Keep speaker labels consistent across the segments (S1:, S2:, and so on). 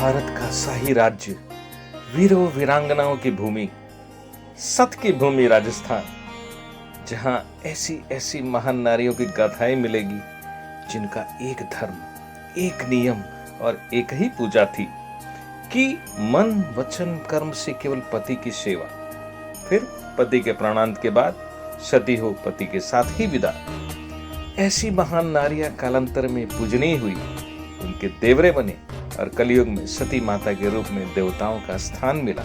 S1: भारत का शाही राज्य, वीरों वीरांगनाओं की भूमि, सत की भूमि राजस्थान, जहां ऐसी ऐसी महान नारियों की गाथाएं मिलेगी जिनका एक धर्म, एक नियम और एक ही पूजा थी कि मन वचन कर्म से केवल पति की सेवा, फिर पति के प्राणांत के बाद सती हो पति के साथ ही विदा। ऐसी महान नारियां कालांतर में पूजनीय हुई, उनके देवरे बने और कलयुग में सती माता के रूप में देवताओं का स्थान मिला।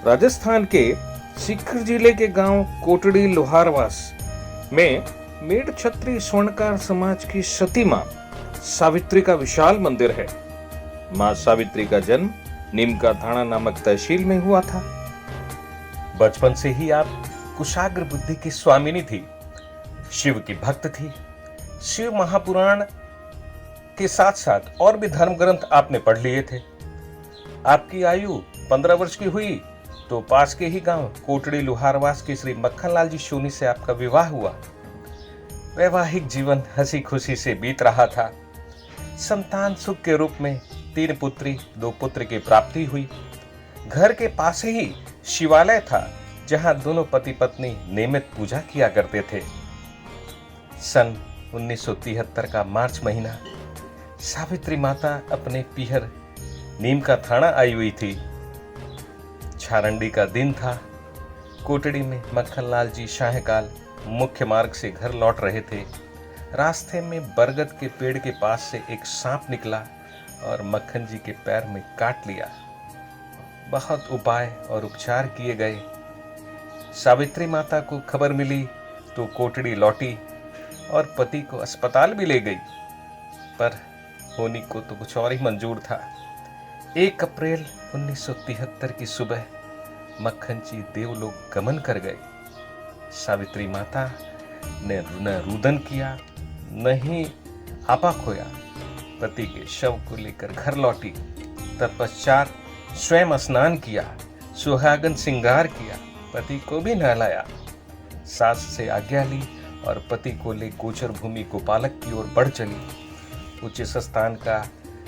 S1: राजस्थान के सीकर जिले के गांव कोटड़ी लोहारवास में मेड़ छत्री स्वर्णकार समाज की सती मां सावित्री का विशाल मंदिर है। मां सावित्री का जन्म नीमका थाना नामक तहसील में हुआ था। बचपन से ही आप कुशाग्र बुद्धि की स्वामिनी थी, शिव की भक्त थी। शिव महापुराण के साथ साथ और भी धर्म ग्रंथ आपने पढ़ लिए थे। आपकी आयु 15 वर्ष की हुई तो पास के ही गांव कोटड़ी लोहारवास के श्री मक्खनलाल जी सोनी से आपका विवाह हुआ। वैवाहिक जीवन हंसी खुशी से बीत रहा था। संतान सुख के रूप में 3 पुत्री 2 पुत्र की प्राप्ति हुई। घर के पास ही शिवालय था जहां दोनों पति पत्नी नियमित पूजा किया करते थे। सन 1973 का मार्च महीना सावित्री माता अपने पीहर नीमका थाना आई हुई थी। झारंडी का दिन था। कोटड़ी में मक्खनलाल जी शाहकाल मुख्य मार्ग से घर लौट रहे थे। रास्ते में बरगद के पेड़ के पास से एक सांप निकला और मक्खन जी के पैर में काट लिया। बहुत उपाय और उपचार किए गए। सावित्री माता को खबर मिली तो कोटड़ी लौटी और पति को अस्पताल भी ले गई, पर होनी को तो कुछ और ही मंजूर था। 1 अप्रैल 1973 की सुबह मक्खन जी देवलोक गमन कर गए। सावित्री माता ने न रुदन किया न ही आपा खोया। पति के शव को लेकर घर लौटी। तत्पश्चात स्वयं स्नान किया, सुहागन श्रृंगार किया, पति को भी नहलाया। सास से आज्ञा ली और पति को ले गोचर भूमि गोपालक की ओर बढ़ चली। उचित स्थान का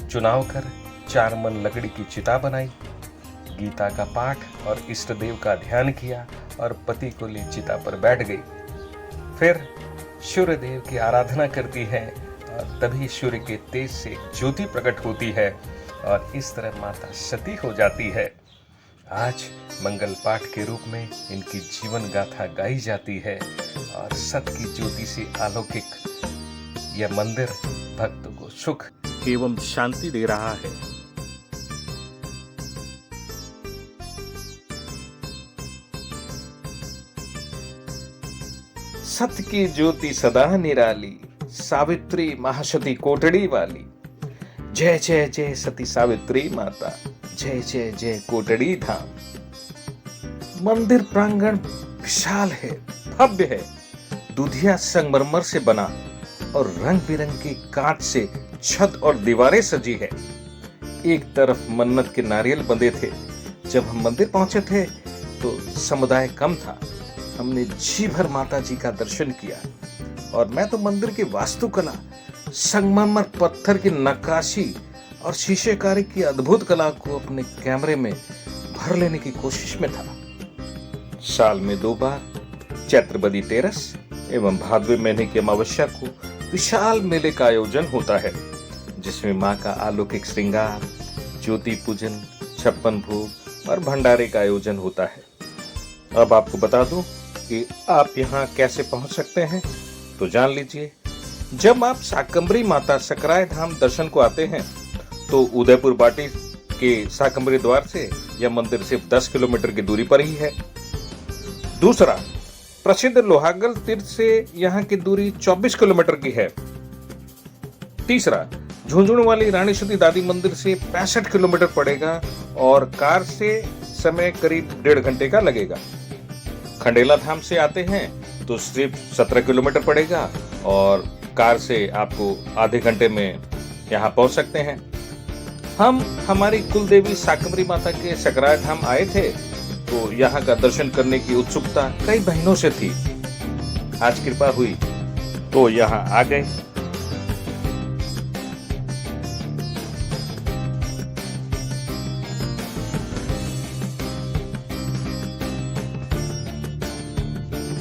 S1: चुनाव कर 4 मन लकड़ी की चिता बनाई। गीता का पाठ और इष्ट देव का ध्यान किया और पति को ले चिता पर बैठ गई। फिर सूर्य देव की आराधना करती है और तभी सूर्य के तेज से ज्योति प्रकट होती है और इस तरह माता सती हो जाती है। आज मंगल पाठ के रूप में इनकी जीवन गाथा गाई जाती है और सत की ज्योति से अलौकिक यह मंदिर भक्तों को सुख एवं शांति दे रहा है। सत की ज्योति सदा निराली, सावित्री महासती कोटड़ी वाली। जय जय जय सती सावित्री माता, जय जय जय कोटड़ी धाम। मंदिर प्रांगण विशाल है, भव्य है। दूधिया संगमरमर से बना और रंग बिरंगी कांच से छत और दीवारें सजी है। एक तरफ मन्नत के नारियल बंधे थे। जब हम मंदिर पहुंचे थे तो समुदाय कम था। हमने जी भर माता जी का दर्शन किया और मैं तो मंदिर की वास्तुकला, संगमरमर पत्थर की नक्काशी और शीशेकारी की अद्भुत कला को अपने कैमरे में भर लेने की कोशिश में था। साल में 2 बार चैत्र बदी तेरस एवं भादवे महीने की अमावस्या को विशाल मेले का आयोजन होता है, जिसमें मां का अलौकिक श्रृंगार, ज्योति पूजन, 56 भोग और भंडारे का आयोजन होता है। अब आपको बता दूं कि आप यहाँ कैसे पहुंच सकते हैं, तो जान लीजिए। जब आप शाकंभरी माता सकराय धाम दर्शन को आते हैं तो उदयपुर बाटी के शाकंभरी द्वार से यह मंदिर सिर्फ 10 किलोमीटर की दूरी पर ही है। दूसरा, प्रसिद्ध लोहागल तीर्थ से यहाँ की दूरी 24 किलोमीटर की है। तीसरा, झुंझुनू वाली रानी सती दादी मंदिर से 65 किलोमीटर पड़ेगा और कार से समय करीब 1.5 घंटे का लगेगा। खंडेला धाम से आते हैं तो सिर्फ 17 किलोमीटर पड़ेगा और कार से आपको आधे घंटे में यहाँ पहुंच सकते हैं। हम हमारी कुलदेवी शाकंभरी माता के सकराय धाम आए थे तो यहाँ का दर्शन करने की उत्सुकता कई महीनों से थी। आज कृपा हुई तो यहाँ आ गए।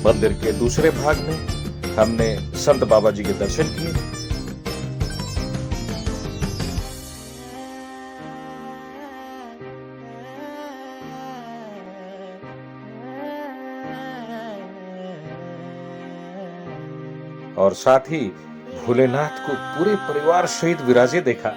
S1: मंदिर के दूसरे भाग में हमने संत बाबा जी के दर्शन किए। और साथ ही भोलेनाथ को पूरे परिवार सहित विराजे देखा।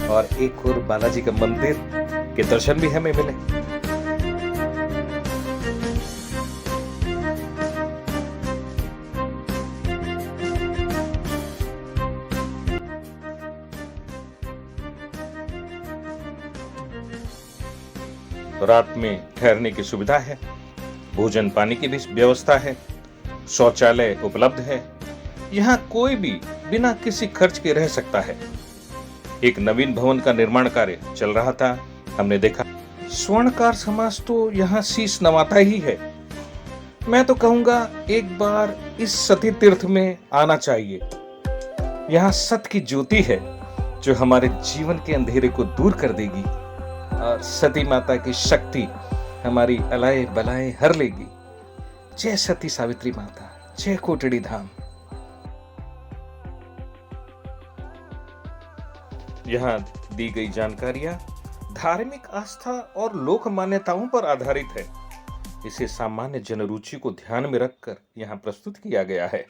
S1: और एक और बालाजी का मंदिर के दर्शन भी हमें मिले। रात में ठहरने की सुविधा है, भोजन पानी की भी व्यवस्था है, शौचालय उपलब्ध है। यहाँ कोई भी बिना किसी खर्च के रह सकता है। एक नवीन भवन का निर्माण कार्य चल रहा था, हमने देखा। स्वर्णकार समाज तो यहाँ शीश नवाता ही है। मैं तो कहूंगा एक बार इस सती तीर्थ में आना चाहिए। यहाँ सत्य की ज्योति है जो हमारे जीवन के अंधेरे को दूर कर देगी और सती माता की शक्ति हमारी अलाए बलाएं हर लेगी। जय सती सावित्री माता, जय कोटड़ी धाम। यहाँ दी गई जानकारियां धार्मिक आस्था और लोक मान्यताओं पर आधारित है। इसे सामान्य जनरुचि को ध्यान में रखकर यहाँ प्रस्तुत किया गया है।